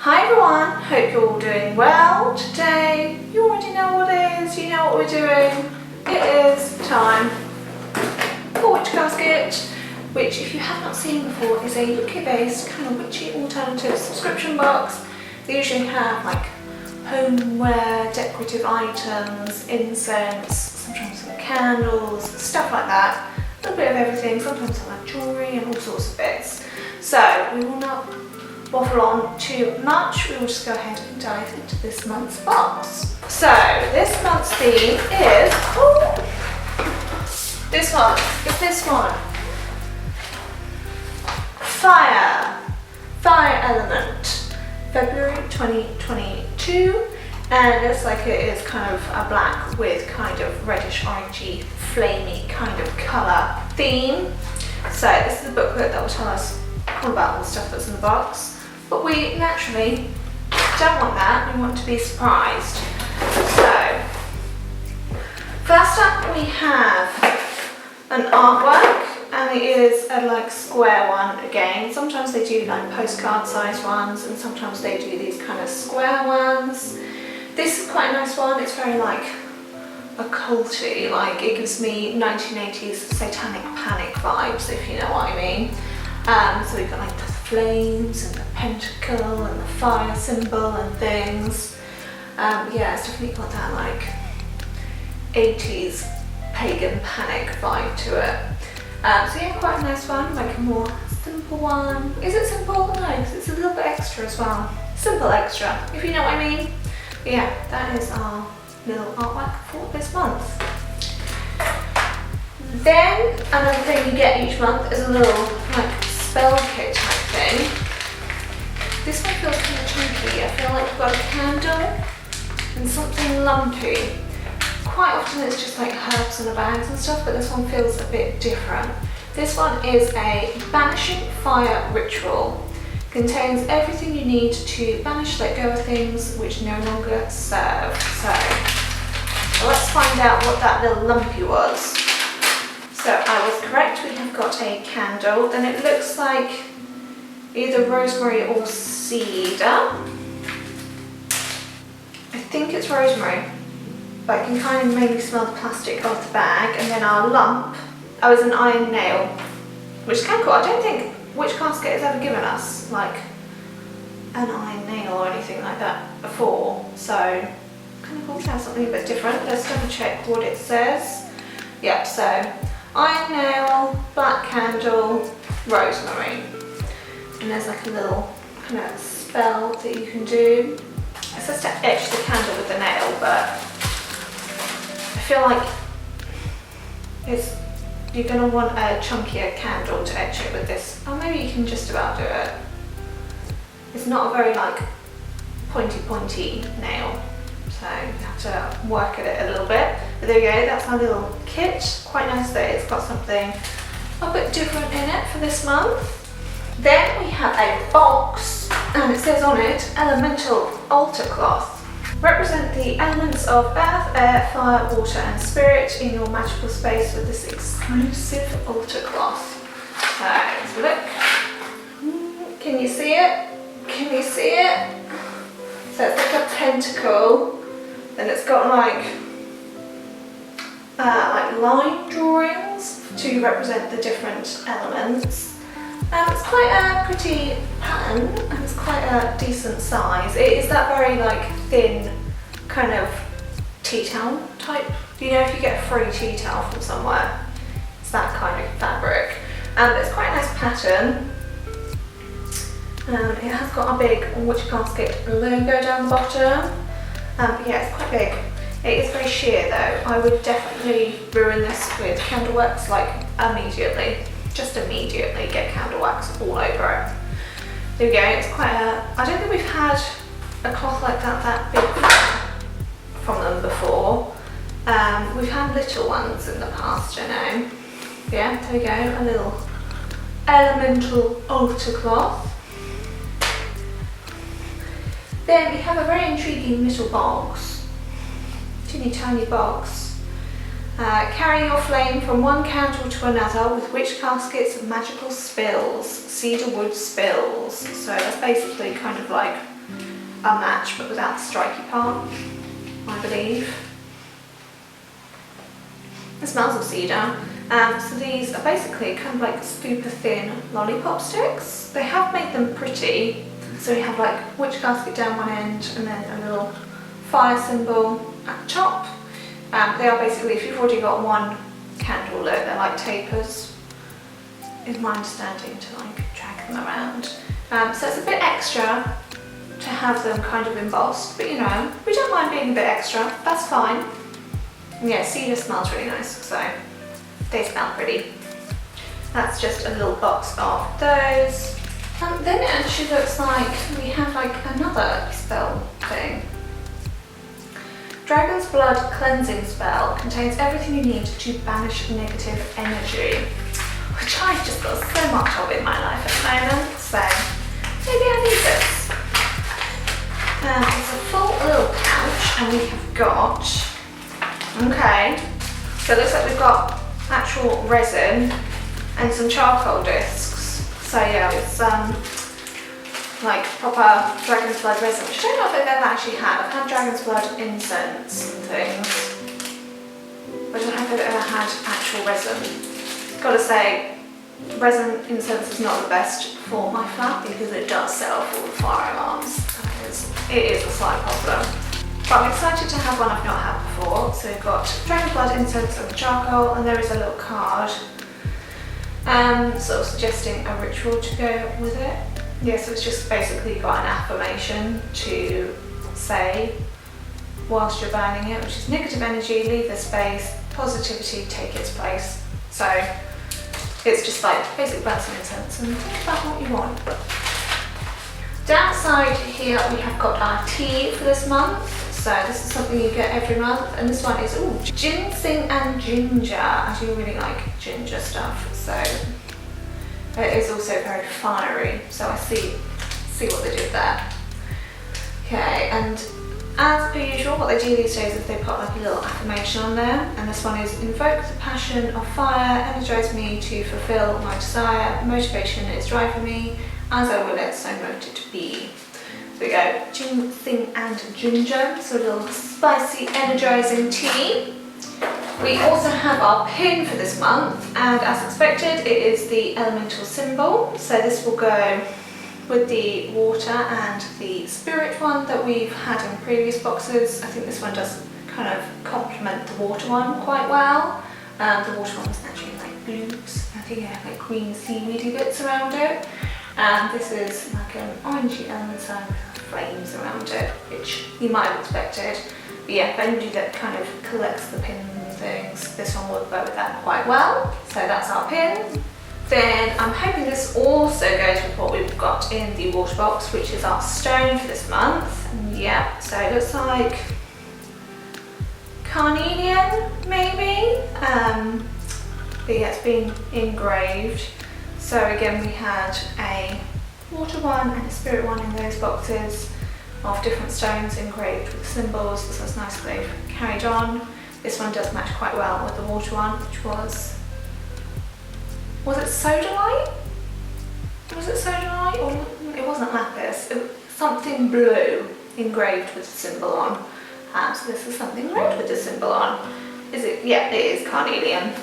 Hi everyone, hope you're all doing well. Today, you already know what it is, you know what we're doing. It is time for Witch Casket, which if you have not seen before is a UK-based kind of witchy alternative subscription box. They usually have like homeware, decorative items, incense, sometimes some candles, stuff like that. A little bit of everything, sometimes some like jewellery and all sorts of bits. So we will not waffle on too much, we will just go ahead and dive into this month's box. So this month's theme is, this one, fire element, February 2022, and it's like it is kind of a black with kind of reddish orangey flamey kind of colour theme. So this is the booklet that will tell us all about all the stuff that's in the box. But we naturally don't want that, we want to be surprised. So, first up we have an artwork, and it is a like square one again. Sometimes they do like postcard sized ones, and sometimes they do these kind of square ones. This is quite a nice one, it's very like occulty, like it gives me 1980s satanic panic vibes, if you know what I mean. So we've got like the flames and the pentacle and the fire symbol and things. Yeah, it's definitely got that like 80s pagan panic vibe to it. So yeah, quite a nice one, like a more simple one. Is it simple? No, because it's a little bit extra as well. Simple extra, if you know what I mean. But yeah, that is our little artwork for this month. Then another thing you get each month is a little like spell kit type thing. This one feels kind of chunky. I feel like we've got a candle and something lumpy. Quite often it's just like herbs in the bags and stuff, but this one feels a bit different. This one is a banishing fire ritual. Contains everything you need to banish, let go of things which no longer serve. So let's find out what that little lumpy was. So I was correct, we have got a candle, and it looks like either rosemary or cedar. I think it's rosemary, but I can kind of maybe smell the plastic of the bag. And then our lump, is an iron nail, which is kind of cool. I don't think Witch Casket has ever given us like an iron nail or anything like that before, so kind of cool to have something a bit different. Let's double check what it says. Yep, so iron nail, black candle, rosemary. And there's like a little kind of spell that you can do. It says to etch the candle with the nail, but I feel like you're going to want a chunkier candle to etch it with this. Or maybe you can just about do it. It's not a very like pointy nail, so you have to work at it a little bit. But there we go, that's our little kit. Quite nice that it's got something a bit different in it for this month. Then we have a box, and it says on it, Elemental Altar Cloth. Represent the elements of earth, air, fire, water and spirit in your magical space with this exclusive altar cloth. So let's look. Can you see it? Can you see it? So it's like a pentacle, and it's got like line drawings to represent the different elements. It's quite a pretty pattern, and it's quite a decent size. It is that very like thin kind of tea towel type. You know, if you get a free tea towel from somewhere, it's that kind of fabric. It's quite a nice pattern. It has got a big Witch Casket logo down the bottom. But yeah, it's quite big. It is very sheer though. I would definitely ruin this with candle wax like immediately. Just immediately get candle wax all over it. There we go, it's quite I don't think we've had a cloth like that big from them before. We've had little ones in the past, you know. Yeah, there we go, a little elemental altar cloth. Then we have a very intriguing little box, teeny tiny box. Carry your flame from one candle to another with Witch Casket's magical spills, cedar wood spills. So that's basically kind of like a match but without the striky part, I believe. It smells of cedar. So these are basically kind of like super thin lollipop sticks. They have made them pretty. So we have like Witch Casket down one end and then a little fire symbol at the top. They are basically, if you've already got one candle lit, they're like tapers, is my understanding, to like drag them around. So it's a bit extra to have them kind of embossed, but you know, we don't mind being a bit extra, that's fine. And yeah, cedar smells really nice, so they smell pretty. That's just a little box of those. Then it actually looks like we have like another spell thing. Dragon's Blood Cleansing Spell contains everything you need to banish negative energy, which I've just got so much of in my life at the moment, so maybe I need this. It's a full little pouch and we have got, okay, so it looks like we've got actual resin and some charcoal discs. So yeah, it's like proper Dragon's Blood resin, which I don't know if I've ever actually had. I've had Dragon's Blood incense and things, but I don't know if I've ever had actual resin. Gotta say, resin incense is not the best for my flat because it does set off all the fire alarms. It is a slight problem. But I'm excited to have one I've not had before. So we've got Dragon's Blood incense and charcoal, and there is a little card sort of suggesting a ritual to go with it. Yeah, so it's just basically got an affirmation to say whilst you're burning it, which is negative energy, leave the space, positivity, take its place. So it's just like basically burn some incense and think about what you want. Downside here we have got our tea for this month. So this is something you get every month, and this one is ginseng and ginger. I do really like ginger stuff, so it is also very fiery. So I see what they did there. Okay, and as per usual, what they do these days is they put like a little affirmation on there, and this one is invoke the passion of fire, energize me to fulfill my desire, motivation is driving me, as I will it, so mote it be. So we go ginseng and ginger, so a little spicy energizing tea. We also have our pin for this month, and as expected it is the elemental symbol, so this will go with the water and the spirit one that we've had in previous boxes. I think this one does kind of complement the water one quite well. The water one was actually like blues, I think it had like green seaweedy bits around it. And this is like an orangey element sign with flames around it, which you might have expected. But yeah, for anybody that kind of collects the pins and things, this one will go with that quite well. So that's our pin. Then I'm hoping this also goes with what we've got in the water box, which is our stone for this month. And yeah, so it looks like carnelian maybe. But yeah, it's been engraved. So again, we had a water one and a spirit one in those boxes of different stones engraved with symbols, so it's nice that they've carried on. This one does match quite well with the water one, which was it sodalite? Was it sodalite? Or it wasn't lapis, it was something blue engraved with the symbol on. So this is something red with the symbol on. Is it? Yeah, it is carnelian.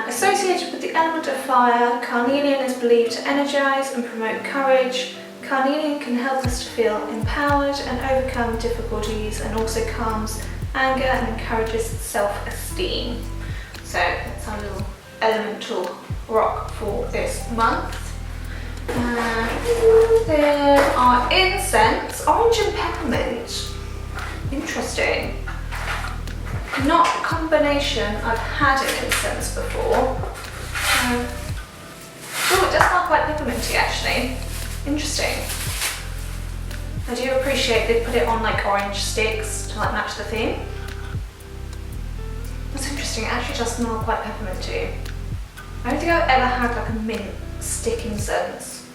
Associated with the element of fire, carnelian is believed to energize and promote courage. Carnelian can help us to feel empowered and overcome difficulties, and also calms anger and encourages self-esteem. So that's our little elemental rock for this month. Then our incense, orange and peppermint. Interesting. Not a combination I've had in incense before. Oh, it does smell quite pepperminty actually. Interesting. I do appreciate they put it on like orange sticks to like match the theme. That's interesting, it actually does smell quite pepperminty. I don't think I've ever had like a mint stick incense.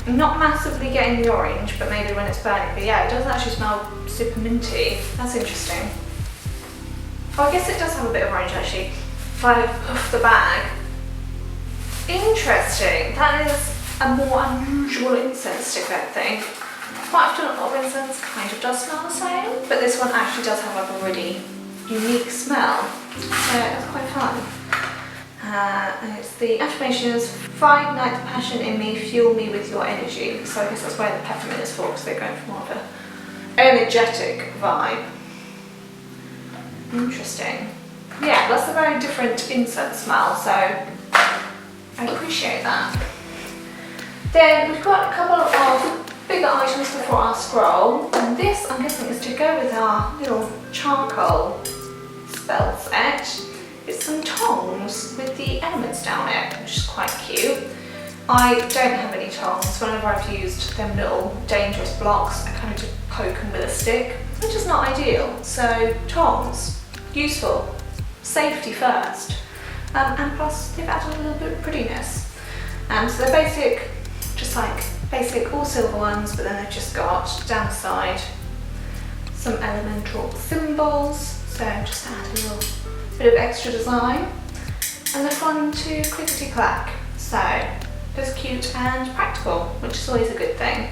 I'm not massively getting the orange, but maybe when it's burning. But yeah, it does actually smell super minty. That's interesting. Oh, I guess it does have a bit of orange actually. If I puff the bag. Interesting. That is a more unusual incense stick, I think. quite often a lot of incense kind of does smell the same, but this one actually does have like a really unique smell, so it's quite fun. And it's the affirmations: ignite the passion in me, fuel me with your energy. So I guess that's where the peppermint is for, because they're going for more of a energetic vibe. Interesting. Yeah, that's a very different incense smell, so I appreciate that. Then we've got a couple of bigger items before our scroll, and this I'm guessing is to go with our little charcoal spell set. It's some tongs with the elements down it, which is quite cute. I don't have any tongs. Whenever I've used them little dangerous blocks, I kind of just poke them with a stick, which is not ideal. So tongs, useful, safety first, and plus they've added a little bit of prettiness. So they're basic, just like basic all silver ones, but then they've just got down the side some elemental symbols, so just to add a little bit of extra design, and they're fun to clickety clack, so it's cute and practical, which is always a good thing.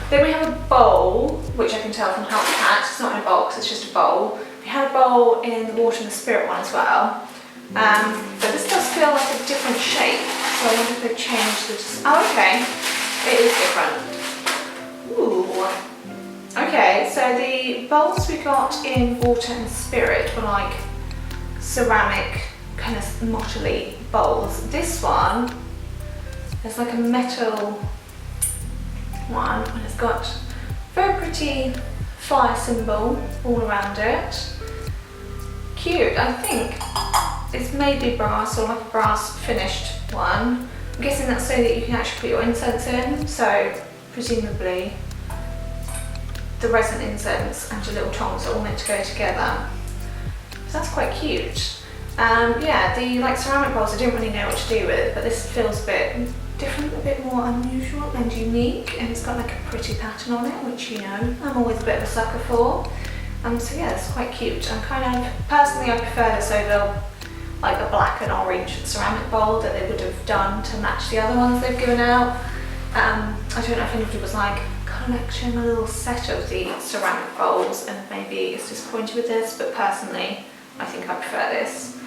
Then we have a bowl, which I can tell from how it's packed. It's not in a box, it's just a bowl. We had a bowl in the water and the spirit one as well, but this does feel like a different shape, so I wonder if they've changed the oh, okay, it is different. Ooh. Okay, so the bowls we got in water and spirit were like ceramic kind of mottly bowls. This one is like a metal one, and it's got very pretty fire symbol all around it. Cute. I think it's maybe brass, or like a brass finished one. I'm guessing that's so that you can actually put your incense in, so presumably the resin incense and your little tongs are all meant to go together. So that's quite cute. Yeah, the like ceramic bowls I didn't really know what to do with, but this feels a bit different, a bit more unusual and unique, and it's got like a pretty pattern on it, which, you know, I'm always a bit of a sucker for. So yeah, it's quite cute. I'm kind of, personally I prefer this over like a black and orange ceramic bowl that they would have done to match the other ones they've given out. I don't know if anybody was like collecting a little set of the ceramic bowls and maybe is disappointed with this, but personally I think I prefer this.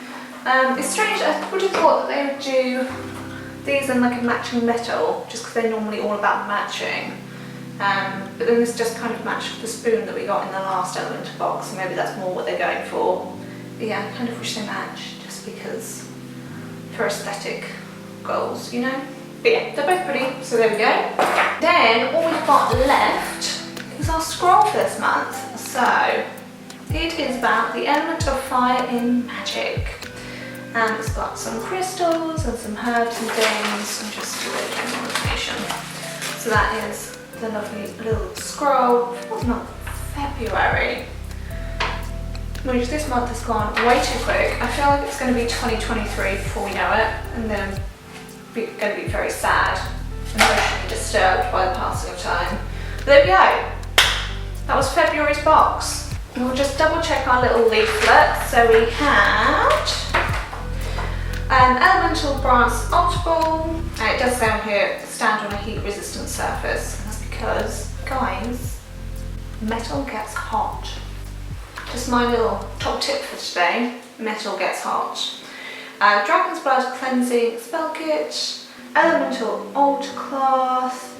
It's strange, I would have thought that they would do these in like a matching metal, just because they're normally all about matching. But then this just kind of matched the spoon that we got in the last Elemental box, so maybe that's more what they're going for. But yeah, I kind of wish they matched, just because, for aesthetic goals, you know? But yeah, they're both pretty, so there we go. Then all we've got left is our scroll for this month. So it is about the element of fire in magic. And it's got some crystals and some herbs and things, and just a little more information. So that is the lovely little scroll for the month of February, which this month has gone way too quick. I feel like it's going to be 2023 before we know it, and then we're going to be very sad and emotionally disturbed by the passing of time. But there we go. That was February's box. And we'll just double check our little leaflet. So we had an elemental brass altar ball, and it does say on here, stand on a heat resistant surface. And that's because, guys, metal gets hot. Just my little top tip for today, metal gets hot. Dragon's Blood Cleansing Spell Kit, Elemental Altar Cloth,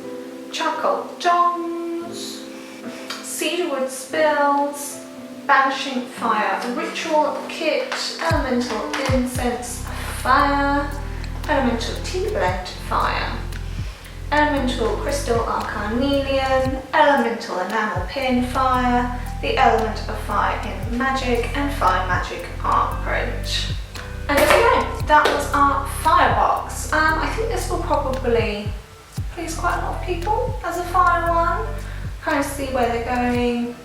Charcoal Tongs, Cedarwood Spills, Banishing Fire Ritual Kit, Elemental Incense Fire, Elemental Tea Blend Fire, Elemental Crystal Arcanelian, Elemental Enamel Pin Fire, the Element of Fire in Magic, and Fire Magic Art Print. And there we go, that was our firebox. I think this will probably please quite a lot of people as a fire one. Kind of see where they're going.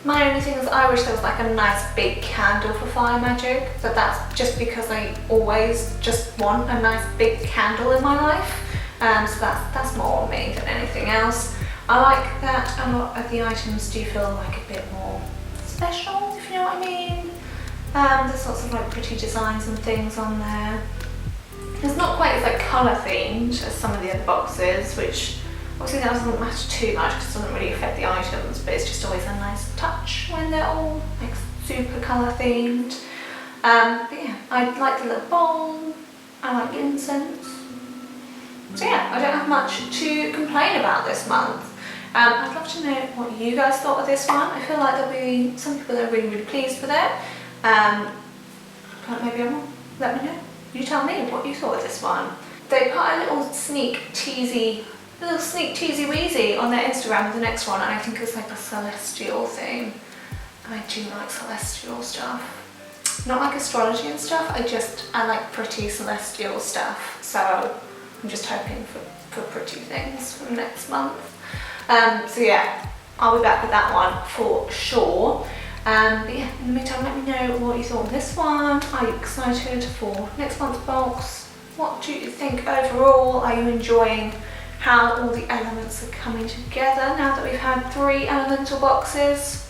My only thing is I wish there was like a nice big candle for fire magic, but that's just because I always just want a nice big candle in my life. So that's more on me than anything else. I like that a lot of the items do feel like a bit more special, if you know what I mean. There's lots of like pretty designs and things on there. It's not quite as like colour themed as some of the other boxes, which Obviously that doesn't matter too much because it doesn't really affect the items, but it's just always a nice touch when they're all like super colour themed. But yeah, I like the little bowl, I like incense. So yeah, I don't have much to complain about this month. I'd love to know what you guys thought of this one. I feel like there'll be some people that are really pleased with it. But maybe I'm wrong. Let me know. You tell me what you thought of this one. They put a little sneak teasy weasy on their Instagram with the next one, and I think it's like a celestial thing. And I do like celestial stuff. Not like astrology and stuff, I like pretty celestial stuff. So I'm just hoping for pretty things from next month. So yeah, I'll be back with that one for sure. But yeah, in the meantime, let me know what you thought of this one. Are you excited for next month's box? What do you think overall? Are you enjoying how all the elements are coming together now that we've had 3 elemental boxes?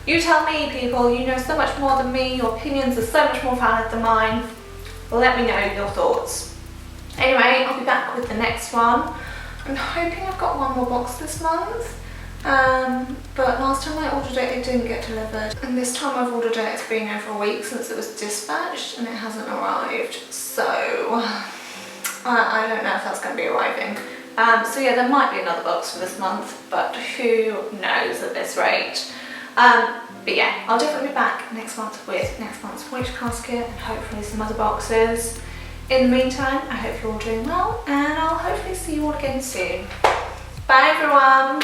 You tell me, people, you know so much more than me, your opinions are so much more valid than mine. Let me know your thoughts. Anyway, I'll be back with the next one. I'm hoping I've got one more box this month, but last time I ordered it, it didn't get delivered. And this time I've ordered it, it's been over a week since it was dispatched and it hasn't arrived. So I don't know if that's going to be arriving. So yeah, there might be another box for this month, but who knows at this rate. But yeah, I'll definitely be back next month with next month's Witch Casket and hopefully some other boxes. In the meantime, I hope you're all doing well, and I'll hopefully see you all again soon. Bye everyone!